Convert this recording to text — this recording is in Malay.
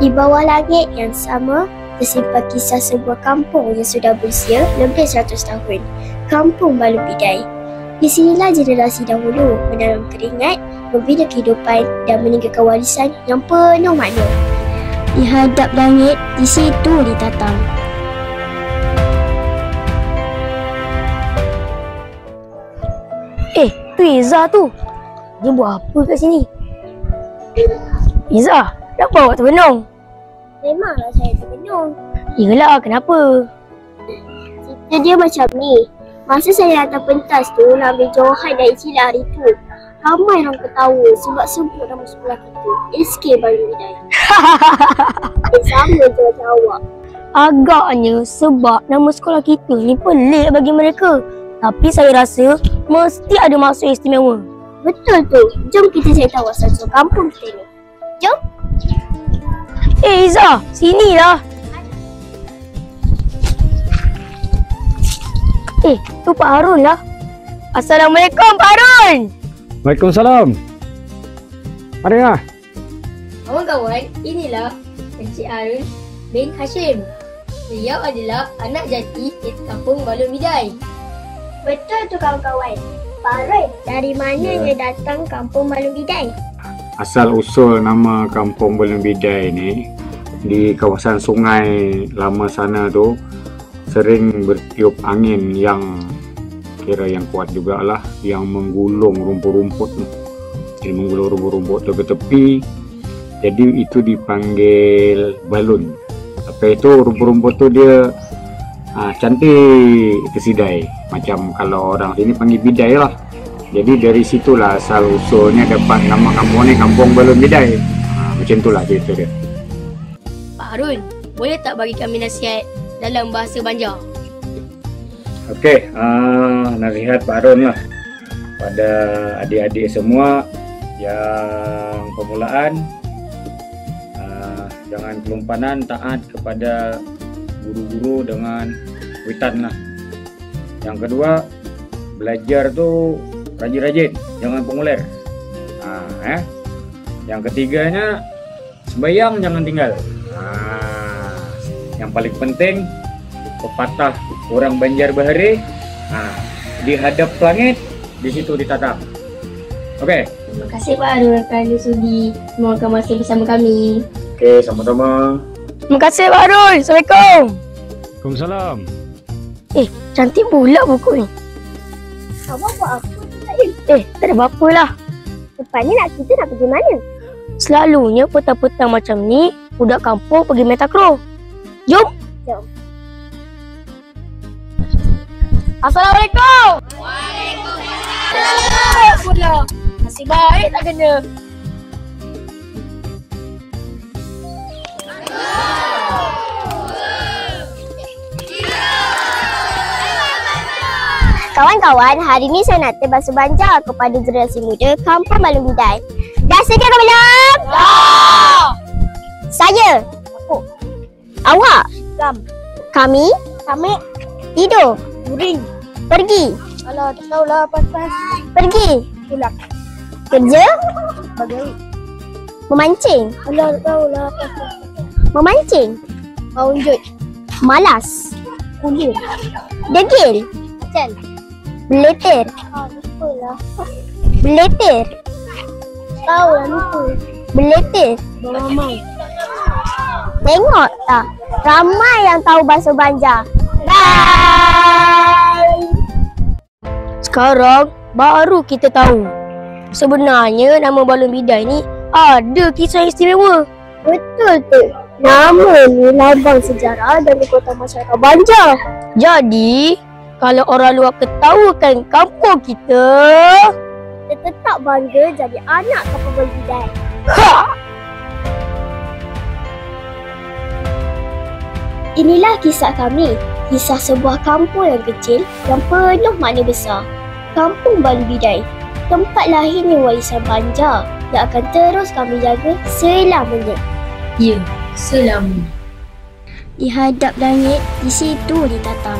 Di bawah langit yang sama, tersimpan kisah sebuah kampung yang sudah berusia lebih 100 tahun. Kampung Balung Bidai. Di sinilah generasi dahulu menanam keringat, membina kehidupan dan meninggalkan warisan yang penuh makna. Di hadap langit, di situ ditatang. Tu Izzah tu. Dia buat apa kat sini? Izzah, kenapa awak terbenung? Memanglah saya terbenung. Yelah, kenapa? Cerita dia macam ni. Masa saya hantar pentas tu nak ambil Johan dari Cili hari tu, ramai orang ketawa sebab sebut nama sekolah kita, SK Balung Bidai. Sama je macam awak. Agaknya sebab nama sekolah kita ni pelik bagi mereka. Tapi saya rasa mesti ada maksud istimewa. Betul tu. Jom kita cari tahu asal-usul kampung kita ni. Jom. Izzah, sinilah. Tu Pak Harun lah. Assalamualaikum Pak Harun. Waalaikumsalam. Marilah. Kawan-kawan, inilah Encik Harun bin Hashim. Beliau adalah anak jati di kampung Balung Bidai. Betul tu kawan-kawan. Pak Roy, dari mana dia datang kampung Balung Bidai? Asal usul nama kampung Balung Bidai ni, di kawasan sungai lama sana tu sering bertiup angin yang kira yang kuat jugalah, yang menggulung rumput-rumput tu. Jadi menggulung rumput-rumput tu ke tepi. Jadi itu dipanggil balun. Tapi itu rumput-rumput tu dia cantik tersidai. Macam kalau orang sini panggil bidai lah. Jadi dari situlah asal usulnya dapat nama kampung ni Kampung Balung Bidai. Macam itulah cerita dia. Pak Harun, boleh tak bagi kami nasihat dalam bahasa Banjar? Okey, nasihat Pak Harun lah pada adik-adik semua yang permulaan, jangan kelumpanan, taat kepada guru-guru dengan witan lah. Yang kedua, belajar tu rajin-rajin, jangan pengulir. Yang ketiganya, sembahyang jangan tinggal. Yang paling penting, pepatah orang Banjar Bahari, di hadap langit, di situ ditatang. Okey. Terima kasih Pak Harun kerana sudi meluangkan masa bersama kami. Okey, sama-sama. Terima kasih Pak Harun. Assalamualaikum. Waalaikumsalam. Cantik pula buku ni. Awak buat apa tu saya? Tak ada apa-apa lah. Lepas ni kita nak pergi mana? Selalunya petang-petang macam ni, budak kampung pergi main takraw. Jom. Jom. Assalamualaikum. Waalaikumsalam. Pula. Nasib baik tak kena. Kawan-kawan, hari ni saya nak berbahasa Banjar kepada generasi muda Kampung Balung Bidai. Dah sedia ke belum? Dah. Saya. Aku. Awak. Kami. Tidur. Uring. Pergi. Alah, tak tahulah pas-pas. Pergi. Pulang. Kerja. Bagaimana? Memancing. Alah, tak tahulah pas-pas. Memancing. Maunjut. Malas. Kulir. Degil. Macam. Beletir. Lupa lah. Beletir. Tahu lah, lupa. Beletir. Ramai. Tengok tak? Ramai yang tahu bahasa Banjar. Bye. Sekarang baru kita tahu sebenarnya nama Balung Bidai ni ada kisah istimewa. Betul tu. Nama ni lambang sejarah dan kota masyarakat Banjar. Jadi, kalau orang luar ketawakan kampung kita, Kita tetap bangga jadi anak Kampung Balung Bidai. Inilah kisah kami. Kisah sebuah kampung yang kecil yang penuh makna besar. Kampung Balung Bidai, tempat lahirnya warisan Banjar yang akan terus kami jaga selamanya. ya, selamanya. Di hadap langit, di situ ditatang.